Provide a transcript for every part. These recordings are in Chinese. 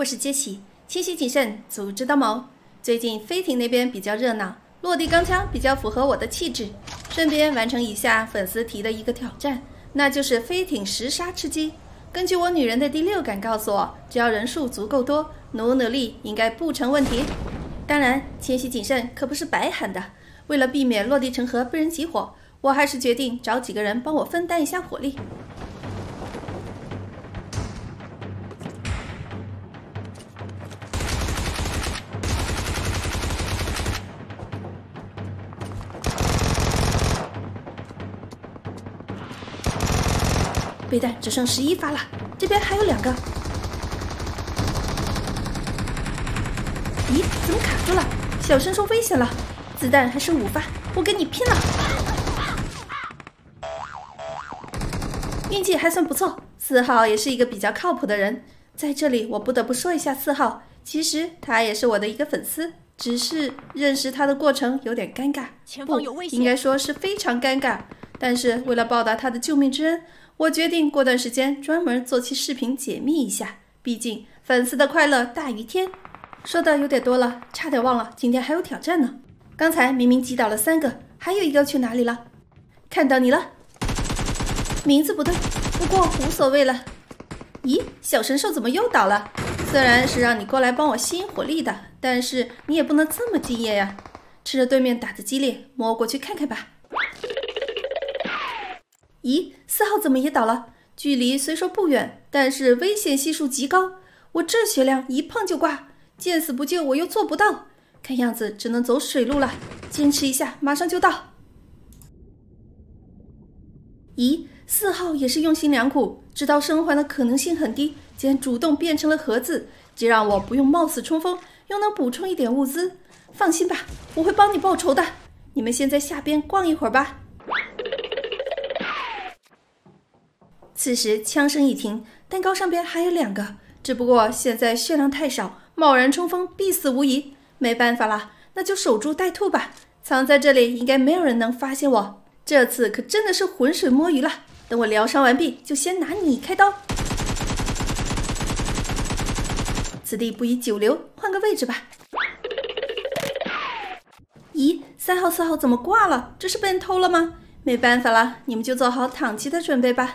我是杰西，清晰谨慎，组织当谋。最近飞艇那边比较热闹，落地钢枪比较符合我的气质。顺便完成以下粉丝提的一个挑战，那就是飞艇10杀吃鸡。根据我女人的第6感告诉我，只要人数足够多，努力应该不成问题。当然，清晰谨慎可不是白喊的。为了避免落地成盒被人集火，我还是决定找几个人帮我分担一下火力。备弹只剩11发了，这边还有2个。咦，怎么卡住了？小声说危险了。子弹还剩5发，我跟你拼了！运气还算不错，4号也是一个比较靠谱的人。在这里我不得不说一下4号，其实他也是我的一个粉丝，只是认识他的过程有点尴尬，不，应该说是非常尴尬。但是为了报答他的救命之恩，我决定过段时间专门做期视频解密一下，毕竟粉丝的快乐大于天。说的有点多了，差点忘了今天还有挑战呢。刚才明明击倒了3个，还有一个去哪里了？看到你了，名字不对，不过无所谓了。咦，小神兽怎么又倒了？虽然是让你过来帮我吸引火力的，但是你也不能这么敬业呀。趁着对面打得激烈，摸过去看看吧。咦，4号怎么也倒了？距离虽说不远，但是危险系数极高。我这血量一碰就挂，见死不救我又做不到，看样子只能走水路了。坚持一下，马上就到。咦，4号也是用心良苦，知道生还的可能性很低，竟然主动变成了盒子，既让我不用冒死冲锋，又能补充一点物资。放心吧，我会帮你报仇的。你们先在下边逛一会儿吧。此时枪声一停，蛋糕上边还有2个，只不过现在血量太少，贸然冲锋必死无疑。没办法了，那就守株待兔吧。藏在这里应该没有人能发现我，这次可真的是浑水摸鱼了。等我疗伤完毕，就先拿你开刀。此地不宜久留，换个位置吧。咦，3号4号怎么挂了？这是被人偷了吗？没办法了，你们就做好躺击的准备吧。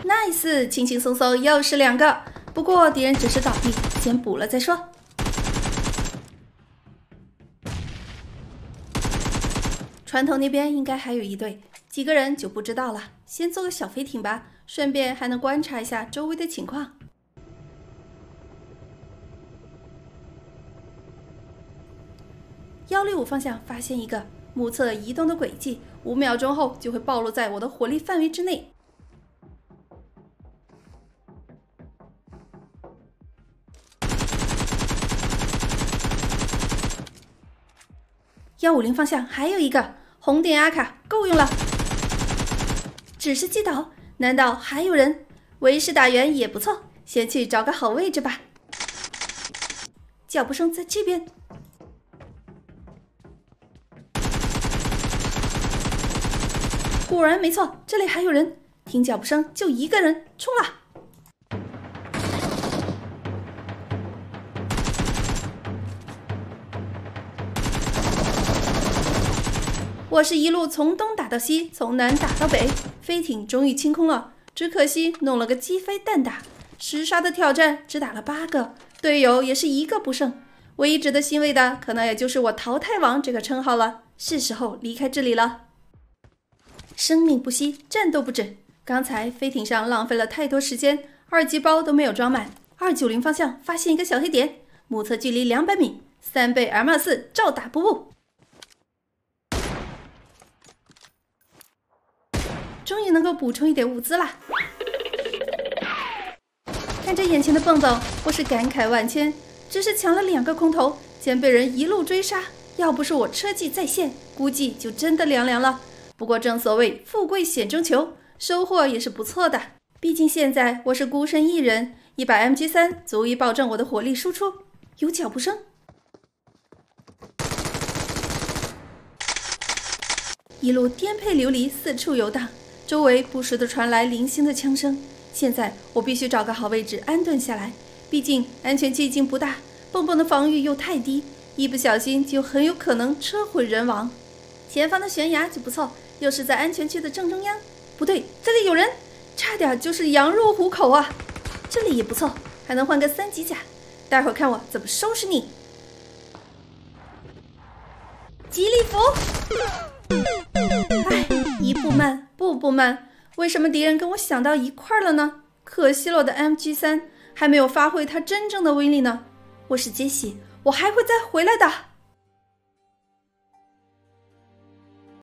nice， 轻轻松松又是2个，不过敌人只是倒地，先补了再说。船头那边应该还有一队，几个人就不知道了。先做个小飞艇吧，顺便还能观察一下周围的情况。165方向发现一个，目测移动的轨迹，5秒钟后就会暴露在我的火力范围之内。150方向还有一个，红点阿卡够用了。只是击倒，难道还有人？围视打援也不错，先去找个好位置吧。脚步声在这边。果然没错，这里还有人。听脚步声就1个人，冲了！我是一路从东打到西，从南打到北，飞艇终于清空了。只可惜弄了个击飞弹打，10杀的挑战只打了8个，队友也是1个不剩。唯一值得欣慰的，可能也就是我淘汰王这个称号了。是时候离开这里了。生命不息，战斗不止。刚才飞艇上浪费了太多时间，2级包都没有装满。290方向发现一个小黑点，目测距离200米，3倍 M24 照打不误。终于能够补充一点物资啦！看着眼前的蹦蹦，我是感慨万千。只是抢了2个空投，竟然被人一路追杀。要不是我车技在线，估计就真的凉凉了。不过正所谓富贵险中求，收获也是不错的。毕竟现在我是孤身一人，一把 MG3 足以保证我的火力输出。有脚步声，一路颠沛流离，四处游荡，周围不时地传来零星的枪声。现在我必须找个好位置安顿下来，毕竟安全气境不大，蹦蹦的防御又太低，一不小心就很有可能车毁人亡。前方的悬崖就不错，又是在安全区的正中央。不对，这里有人，差点就是羊入虎口啊！这里也不错，还能换个3级甲，待会儿看我怎么收拾你。吉利服！哎，一步慢，步步慢，为什么敌人跟我想到一块儿了呢？可惜了我的 MG3还没有发挥它真正的威力呢。我是杰西，我还会再回来的。